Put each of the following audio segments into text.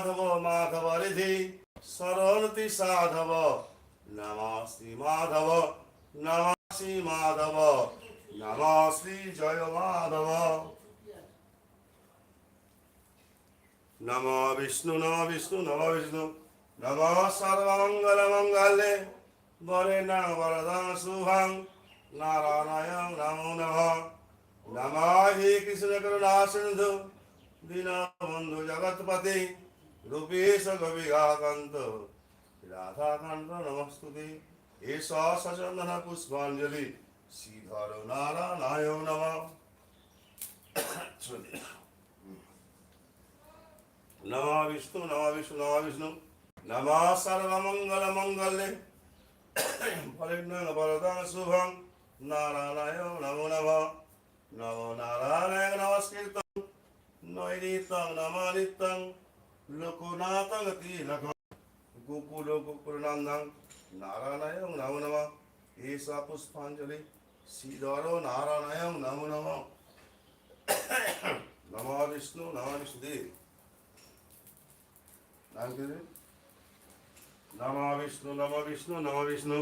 মাধব মাধব রিধি সরণতি সাধব নমঃ শ্রী মাধব নমঃ শ্রী মাধব নমঃ শ্রী জয় মাধব নমো বিষ্ণু নমো বিষ্ণু নমো বিষ্ণু নমঃ সর্বমঙ্গল মঙ্গলে বরেণ্যং বরদং শুভং নারায়ণ নমো নমঃ নমঃ হে কৃষ্ণ করুণা সিন্ধু দীনবন্ধু জগৎপতে রূপেশ গোপীকান্ত রাধাকান্ত নমস্তুতে এষ সচন্দন পুষ্পাঞ্জলি শ্রীধর নারায়ণ নমঃ নমো বিষ্ণু নমো বিষ্ণু নমো বিষ্ণু নমঃ সর্বমঙ্গল মঙ্গলে বরেণ্যং বরদং শুভং নারায়ণ নমো নমঃ নমো নারায়ণ নমস্কৃতং নৈনিত্যং নমানিত্যং লোকনাথং তিলকং গোকুল গোকুলনন্দং নারায়ণ নমো নমঃ এষা পুষ্পাঞ্জলি শ্রীধর নারায়ণ নমো নমঃ নমো বিষ্ণু নমো বিষ্ণুদেব নমো বিষ্ণু নমো বিষ্ণু নমো বিষ্ণু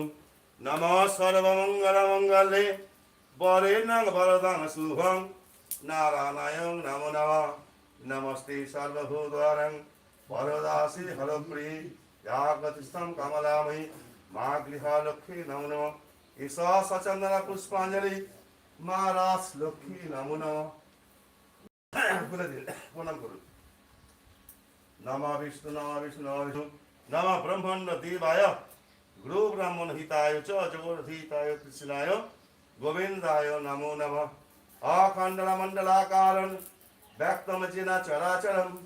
নমঃ সর্বমঙ্গল মঙ্গলে বরেণ্যং বরদং শুভং নারায়ণ নমো নমঃ নমস্তে সর্বভূতানাং বরদাসি হরপ্রিয়ে या गतिस्थं कमलामयि मां गृहालक्ष्मी नमो नमः ईशा सचंदन पुष्पांजलि मां रास लक्ष्मी नमो नमः प्रणाम करो नमः विष्णु नमः विष्णु नमः विष्णु नमः ब्रह्मण्ड देवाय गुरु ब्राह्मण हिताय च जगद्धिताय कृष्णाय गोविंदाय नमो नमः अखंडल मंडलाकारं व्यक्तम जेन चराचरं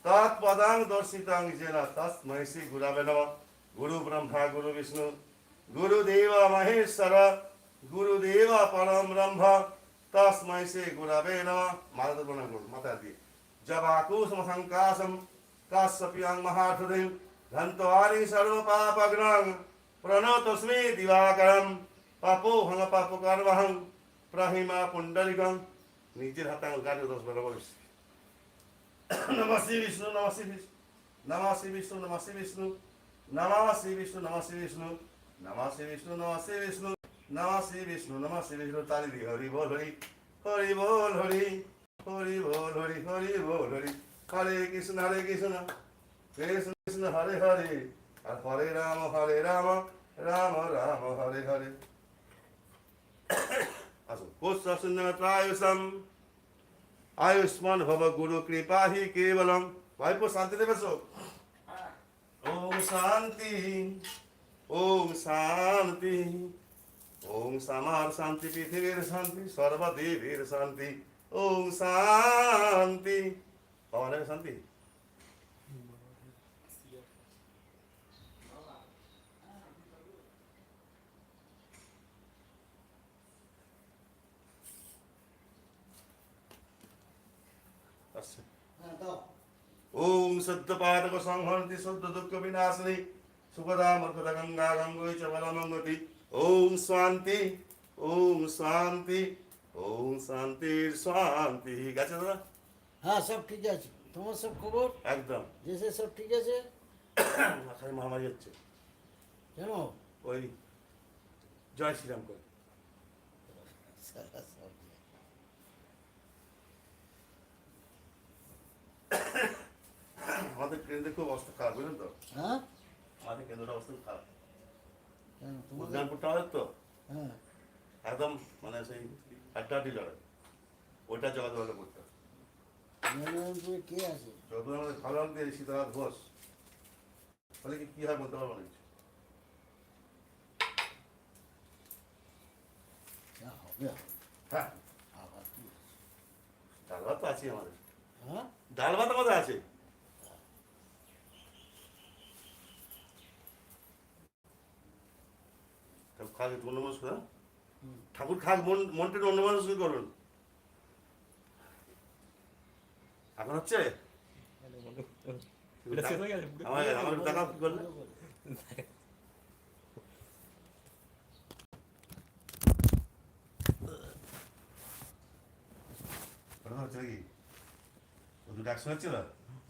तत्पदां दर्शितां जेन तस्मै श्री गुरवे नमः गुरु ब्रह्मा गुरु विष्णु गुरुदेव महेश्वर गुरुदेव परम ब्रह्म तस्मै श्री गुरवे नमः माता प्रणाम करो माता दी जबाकुसुम संकाशं काश्यप्यां महाधुरीं धन्त्वारि सर्व पापग्नं प्रणतोऽस्मि दिवाकरं पापोऽहं पापकर्महं प्रहिमा पुण्डरीकं নিজের হাতে গাড়ি 10 বার বলিস নমঃ শ্রী বিষ্ণু নমঃ শ্রী বিষ্ণু নমঃ শ্রী বিষ্ণু নমঃ শ্রী বিষ্ণু নমঃ শ্রী বিষ্ণু নমঃ শ্রী বিষ্ণু নমঃ শ্রী বিষ্ণু নমঃ শ্রী বিষ্ণু নমঃ শ্রী বিষ্ণু নমঃ শ্রী বিষ্ণু তালি দি হরি বল হরি হরি বল হরি হরি বল হরি হরি বল হরি হরে কৃষ্ণ কৃষ্ণ কৃষ্ণ হরে হরে আর হরে রাম রাম রাম হরে হরে আসো কোশাসনত্রায়ুষম आयुष्मान भव गुरु कृपा ही केवलम भाई को शांति दे बसो ओम शांति ओम शांति ओम समार शांति पृथ्वीर शांति सर्वदेवीर शांति ओम शांति पवन शांति ओम शुद्ध पादक संहरति शुद्ध दुख विनाशिनी सुखदा मर्कदा गंगा गंगोई च बलमंगति ओम शांति ओम शांति ओम शांति शांति গেছে দাদা হ্যাঁ সব ঠিক আছে তোমার সব খবর একদম দেশে সব ঠিক আছে মাথায় মহামারী হচ্ছে কেন ওই জয় শ্রীরাম করে আমাদের কেন্দ্রের খুব অবস্থা খারাপ বুঝলেন তো হ্যাঁ আমাদের কেন্দ্রের অবস্থা খুব খারাপ কেন তোমার উদ্যানপুরটা আমাদের তো হ্যাঁ একদম মানে সেই একটা লড়াই ওইটা জগাতে ভালো করতে মনোরঞ্জনে কে আছে যত আমাদের ভালো দিয়ে সীতারাম ঘোষ তাহলে কি হয় বলতে পারবো না যা হবে হ্যাঁ আবার কি ডাল ভাত তো আছে আমাদের হ্যাঁ ডাল ভাত আমাদের আছে খাক একটু অন্যমনস্ক না ঠাকুর খাক মনটা একটু অন্যমনস্ক করুন এখন হচ্ছে আমার দেখা কি করলে হচ্ছে নাকি দুটো একশো হচ্ছে না